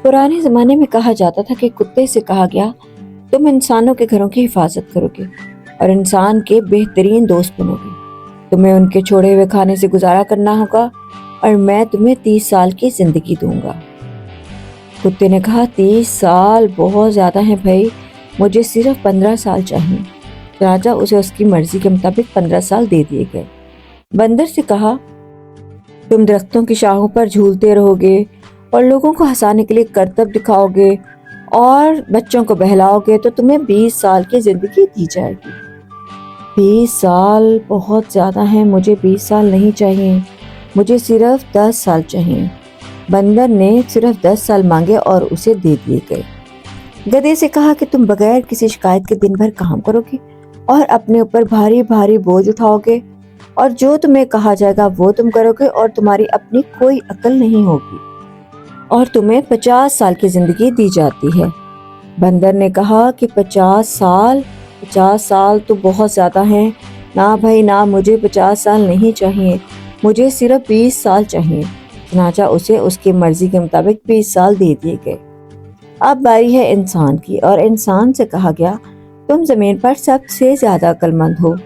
पुराने ज़माने में कहा जाता था कि कुत्ते से कहा गया, तुम इंसानों के घरों की हिफाजत करोगे और इंसान के बेहतरीन दोस्त बनोगे। तुम्हें उनके छोड़े हुए खाने से गुजारा करना होगा और मैं तुम्हें 30 साल की ज़िंदगी दूंगा। कुत्ते ने कहा, 30 साल बहुत ज़्यादा हैं भाई, मुझे सिर्फ 15 साल चाहिए। राजा उसे उसकी मर्जी के मुताबिक 15 साल दे दिए गए। बंदर से कहा, तुम दरख्तों की शाखों पर झूलते रहोगे और लोगों को हंसाने के लिए करतब दिखाओगे और बच्चों को बहलाओगे तो तुम्हें 20 साल की ज़िंदगी दी जाएगी। 20 साल बहुत ज़्यादा हैं, मुझे 20 साल नहीं चाहिए, मुझे सिर्फ 10 साल चाहिए। बंदर ने सिर्फ 10 साल मांगे और उसे दे दिए गए। गधे से कहा कि तुम बगैर किसी शिकायत के दिन भर काम करोगे और अपने ऊपर भारी भारी बोझ उठाओगे और जो तुम्हें कहा जाएगा वो तुम करोगे और तुम्हारी अपनी कोई अकल नहीं होगी और तुम्हें 50 साल की ज़िंदगी दी जाती है। बंदर ने कहा कि 50 साल तो बहुत ज़्यादा हैं। ना भाई ना, मुझे 50 साल नहीं चाहिए, मुझे सिर्फ 20 साल चाहिए। चुनांचा उसे उसकी मर्जी के मुताबिक 20 साल दे दिए गए। अब बारी है इंसान की और इंसान से कहा गया, तुम ज़मीन पर सबसे ज़्यादा अक्लमंद हो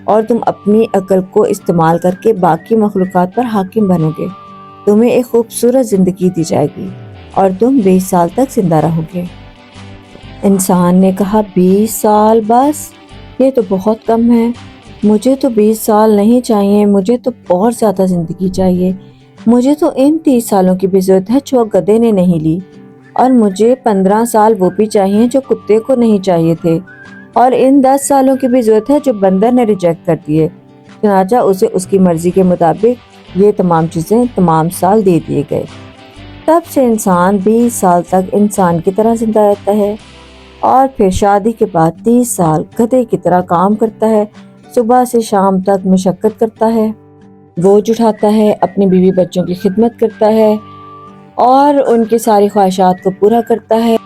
और तुम अपनी अकल को इस्तेमाल करके बाकी मखलूक़ात पर हाकिम बनोगे। तुम्हें एक खूबसूरत ज़िंदगी दी जाएगी और तुम 20 साल तक जिंदा रहोगे। इंसान ने कहा, 20 साल बस, ये तो बहुत कम है, मुझे तो 20 साल नहीं चाहिए, मुझे तो बहुत ज़्यादा ज़िंदगी चाहिए। मुझे तो इन 30 सालों की भी ज़रूरत है जो गधे ने नहीं ली और मुझे 15 साल वो भी चाहिए जो कुत्ते को नहीं चाहिए थे और इन 10 सालों की भी ज़रूरत है जो बंदर ने रिजेक्ट कर दिए। चुनांचा उसे उसकी मर्जी के मुताबिक ये तमाम चीज़ें तमाम साल दे दिए गए। तब से इंसान 20 साल तक इंसान की तरह जिंदा रहता है और फिर शादी के बाद 30 साल गधे की तरह काम करता है। सुबह से शाम तक मशक्क़त करता है, बोझ उठाता है, अपनी बीवी बच्चों की खिदमत करता है और उनकी सारी ख्वाहिशात को पूरा करता है।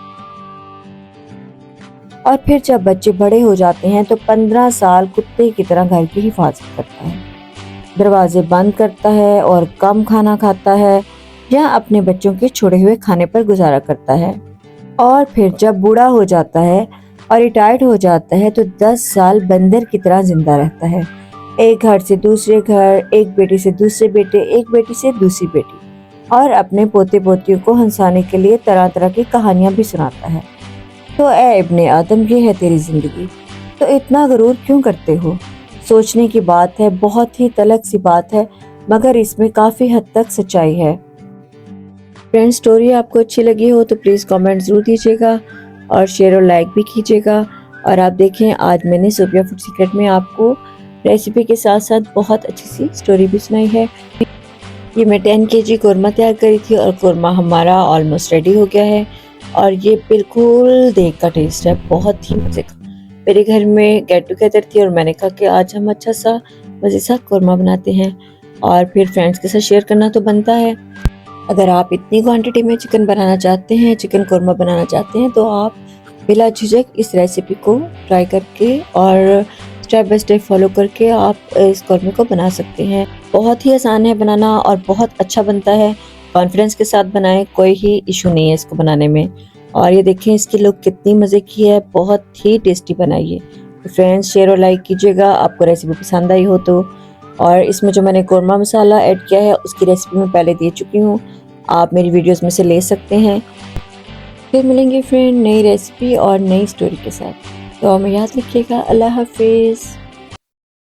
और फिर जब बच्चे बड़े हो जाते हैं तो 15 साल कुत्ते की तरह घर की हिफाजत करता है, दरवाजे बंद करता है और कम खाना खाता है या अपने बच्चों के छोड़े हुए खाने पर गुजारा करता है। और फिर जब बूढ़ा हो जाता है और रिटायर्ड हो जाता है तो 10 साल बंदर की तरह जिंदा रहता है, एक घर से दूसरे घर, एक बेटे से दूसरे बेटे, एक बेटी से दूसरी बेटी और अपने पोते पोतियों को हंसाने के लिए तरह तरह की कहानियां भी सुनाता है। तो ऐ इब्ने आदम, ये है तेरी जिंदगी, तो इतना गरूर क्यों करते हो? सोचने की बात है, बहुत ही तलख सी बात है, मगर इसमें काफ़ी हद तक सच्चाई है। फ्रेंड्स, स्टोरी आपको अच्छी लगी हो तो प्लीज़ कमेंट ज़रूर दीजिएगा और शेयर और लाइक भी कीजिएगा। और आप देखें, आज मैंने सोफिया फूड सीक्रेट में आपको रेसिपी के साथ साथ बहुत अच्छी सी स्टोरी भी सुनाई है। ये मैं 10 kg कौरमा तैयार करी थी और कौरमा हमारा ऑलमोस्ट रेडी हो गया है और ये बिल्कुल देग का टेस्ट है, बहुत ही मज़े का। मेरे घर में गेट टुगेदर थी और मैंने कहा कि आज हम अच्छा सा मज़े सा कौरमा बनाते हैं और फिर फ्रेंड्स के साथ शेयर करना तो बनता है। अगर आप इतनी क्वांटिटी में चिकन बनाना चाहते हैं, चिकन कौरमा बनाना चाहते हैं, तो आप बिला झिझक इस रेसिपी को ट्राई करके और स्टेप बाय स्टेप फॉलो करके आप इस कौरमे को बना सकते हैं। बहुत ही आसान है बनाना और बहुत अच्छा बनता है। कॉन्फिडेंस के साथ बनाएं, कोई ही इशू नहीं है इसको बनाने में। और ये देखें इसकी लुक कितनी मज़े की है, बहुत ही टेस्टी बनाई है। तो फ्रेंड्स, शेयर और लाइक कीजिएगा आपको रेसिपी पसंद आई हो तो। और इसमें जो मैंने कौरमा मसाला ऐड किया है उसकी रेसिपी मैं पहले दे चुकी हूँ, आप मेरी वीडियोस में से ले सकते हैं। फिर मिलेंगे फ्रेंड नई रेसिपी और नई स्टोरी के साथ, तो हमें याद रखिएगा। अल्लाह हाफिज़।